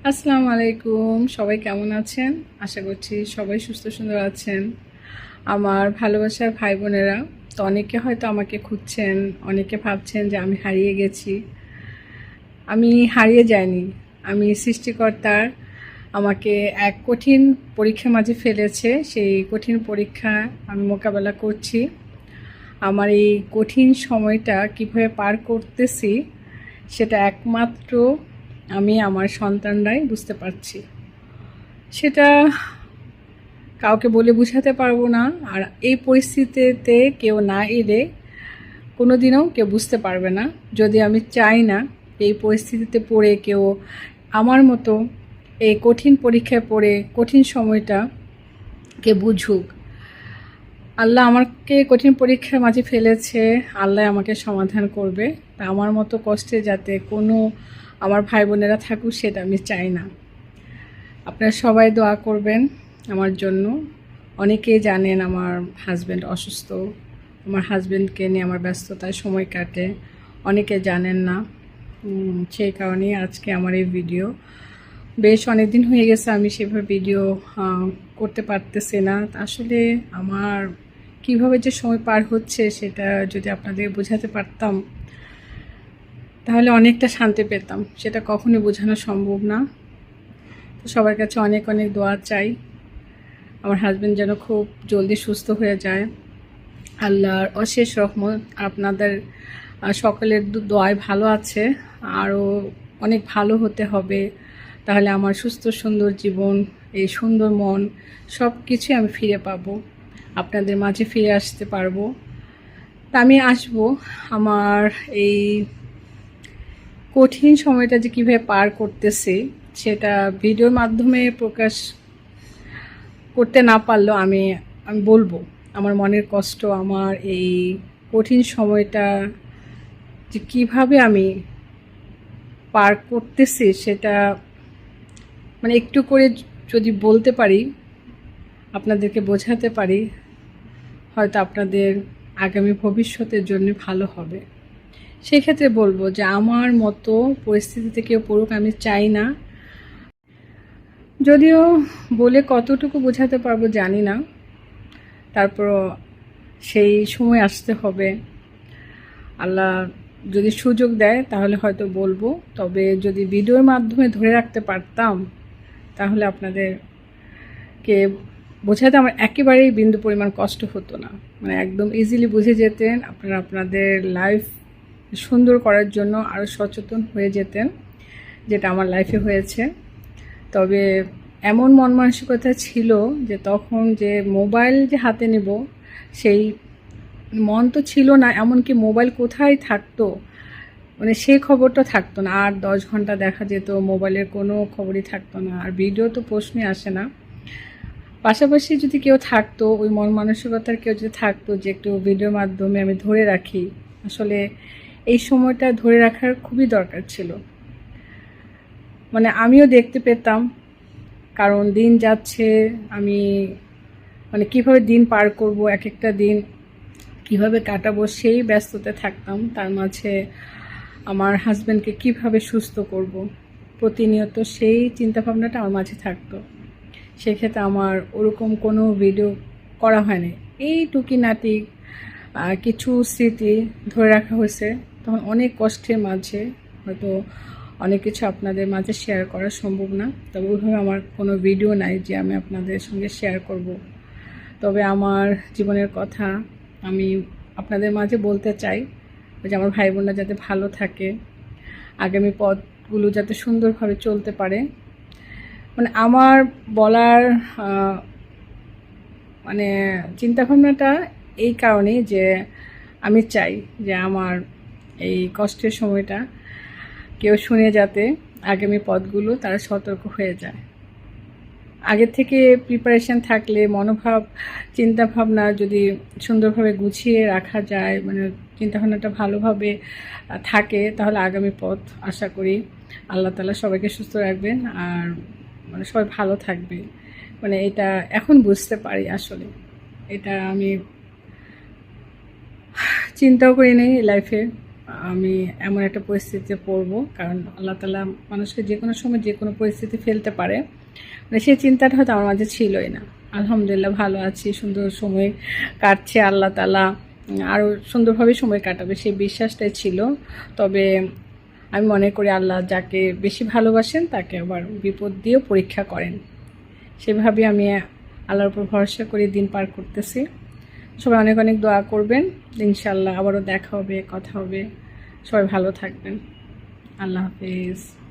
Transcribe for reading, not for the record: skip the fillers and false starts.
আসসালামু আলাইকুম, সবাই কেমন আছেন? আশা করছি সবাই সুস্থ সুন্দর আছেন। আমার ভালোবাসার ভাই বোনেরা, তো অনেকে হয়তো আমাকে খুঁজছেন, অনেকে ভাবছেন যে আমি হারিয়ে গেছি। আমি হারিয়ে যাইনি। আমি সৃষ্টিকর্তার আমাকে এক কঠিন পরীক্ষার মাঝে ফেলেছে। সেই কঠিন পরীক্ষা আমি মোকাবেলা করছি। আমার এই কঠিন সময়টা কিভাবে পার করতেছি সেটা একমাত্র আমি আমার সন্তানরাই বুঝতে পারছি। সেটা কাউকে বলে বোঝাতে পারবো না। আর এই পরিস্থিতিতে কেউ না এলে কোনোদিনও কেউ বুঝতে পারবে না। যদি আমি চাই না এই পরিস্থিতিতে পড়ে কেউ আমার মতো এই কঠিন পরীক্ষায় পড়ে কঠিন সময়টা কে বুঝুক। আল্লাহ আমাকে কঠিন পরীক্ষার মাঝে ফেলেছে, আল্লাহ আমাকে সমাধান করবে। তা আমার মতো কষ্টে যাতে কোনো আমার ভাই বোনেরা থাকুক সেটা আমি চাই না। আপনারা সবাই দোয়া করবেন আমার জন্য। অনেকেই জানেন আমার হাজব্যান্ড অসুস্থ, আমার হাজব্যান্ডকে নিয়ে আমার ব্যস্ততায় সময় কাটে। অনেকে জানেন না, সেই কারণেই আজকে আমার এই ভিডিও। বেশ অনেক দিন হয়ে গেছে আমি সেভাবে ভিডিও করতে পারতেছি না। আসলে আমার কিভাবে যে সময় পার হচ্ছে সেটা যদি আপনাদের বোঝাতে পারতাম তাহলে অনেকটা শান্তি পেতাম। সেটা কখনোই বোঝানো সম্ভব না। তো সবার কাছে অনেক অনেক দোয়া চাই আমার হাজব্যান্ড যেন খুব জলদি সুস্থ হয়ে যায়। আল্লাহর অশেষ রহমত আপনাদের সকলের দোয়ায় ভালো আছে। আরও অনেক ভালো হতে হবে, তাহলে আমার সুস্থ সুন্দর জীবন, এই সুন্দর মন সব কিছুই আমি ফিরে পাবো, আপনাদের মাঝে ফিরে আসতে পারবো। তা আমি আসবো। আমার এই কঠিন সময়টা যে কীভাবে পার করতেছি সেটা ভিডিওর মাধ্যমে প্রকাশ করতে না পারলেও আমি আমি বলবো আমার মনের কষ্ট, আমার এই কঠিন সময়টা যে কীভাবে আমি পার করতেছি সেটা মানে একটু করে যদি বলতে পারি, আপনাদেরকে বোঝাতে পারি, হয়তো আপনাদের আগামী ভবিষ্যতের জন্য ভালো হবে। সেই ক্ষেত্রে বলবো যে আমার মতো পরিস্থিতিতে কেউ পড়ুক আমি চাই না। যদিও বলে কতটুকু বোঝাতে পারবো জানি না, তারপরও সেই সময় আসতে হবে। আল্লাহ যদি সুযোগ দেয় তাহলে হয়তো বলবো। তবে যদি ভিডিওর মাধ্যমে ধরে রাখতে পারতাম তাহলে আপনাদেরকে বোঝাতে আমার একেবারেই বিন্দু পরিমাণ কষ্ট হতো না। মানে একদম ইজিলি বুঝে যেতেন, আপনারা আপনাদের লাইফ সুন্দর করার জন্য আরও সচেতন হয়ে যেতেন, যেটা আমার লাইফে হয়েছে। তবে এমন মন মানসিকতা ছিল যে তখন যে মোবাইল যে হাতে নেব সেই মন তো ছিল না। এমনকি মোবাইল কোথায় থাকতো মানে সেই খবরটা থাকতো না। 8-10 ঘন্টা দেখা যেত, মোবাইলের কোনো খবরই থাকতো না, আর ভিডিও তো প্রশ্নই আসে না। পাশাপাশি যদি কেউ থাকতো, ওই মন মানসিকতার কেউ যদি থাকতো যে একটু ভিডিওর মাধ্যমে আমি ধরে রাখি, আসলে এই সময়টা ধরে রাখার খুবই দরকার ছিল। মানে আমিও দেখতে পেতাম, কারণ দিন যাচ্ছে, আমি মানে কিভাবে দিন পার করব, এক একটা দিন কিভাবে কাটাবো সেই ব্যস্ততায় থাকতাম। তার মাঝে আমার হাজব্যান্ডকে কিভাবে সুস্থ করব, প্রতিনিয়ত সেই চিন্তাভাবনাটা আমার মাঝে থাকতো। সেক্ষেত্রে আমার ওরকম কোনো ভিডিও করা হয়নি। এই টুকিনাটি কিছু স্মৃতি ধরে রাখা হয়েছে। তখন অনেক কষ্টের মাঝে হয়তো অনেক কিছু আপনাদের মাঝে শেয়ার করা সম্ভব না। তবে ওইভাবে আমার কোনো ভিডিও নাই যে আমি আপনাদের সঙ্গে শেয়ার করব। তবে আমার জীবনের কথা আমি আপনাদের মাঝে বলতে চাই যে আমার ভাই বোনরা যাতে ভালো থাকে, আগামী পথগুলো যাতে সুন্দরভাবে চলতে পারে। মানে আমার বলার মানে চিন্তাভাবনাটা এই কারণেই যে আমি চাই যে আমার এই কষ্টের সময়টা কেউ শুনে যাতে আগামী পথগুলো তারা সতর্ক হয়ে যায়। আগের থেকে প্রিপারেশান থাকলে, মনোভাব চিন্তাভাবনা যদি সুন্দরভাবে গুছিয়ে রাখা যায়, মানে চিন্তাভাবনাটা ভালোভাবে থাকে, তাহলে আগামী পথ আশা করি আল্লাহ তাআলা সবাইকে সুস্থ রাখবেন আর মানে সবাই ভালো থাকবে। মানে এটা এখন বুঝতে পারি আসলে। এটা আমি চিন্তাও করি নাই লাইফে। আমি এমন একটা পরিস্থিতিতে পড়বো, কারণ আল্লাহ তাআলা মানুষকে যে কোনো সময় যে কোনো পরিস্থিতি ফেলতে পারে। মানে সেই চিন্তাটা হয়তো আমার মাঝে ছিলই না। আলহামদুলিল্লাহ ভালো আছি, সুন্দর সময় কাটছে। আল্লাহ তাআলা আরও সুন্দরভাবে সময় কাটাবে সেই বিশ্বাসটাই ছিল। তবে আমি মনে করি আল্লাহ যাকে বেশি ভালোবাসেন তাকে আবার বিপদ দিয়েও পরীক্ষা করেন। সেভাবে আমি আল্লাহর উপর ভরসা করে দিন পার করতেছি। সবাই অনেক অনেক দোয়া করবেন, ইনশাআল্লাহ আবারও দেখা হবে, কথা হবে। সবাই ভালো থাকবেন। আল্লাহ হাফেজ।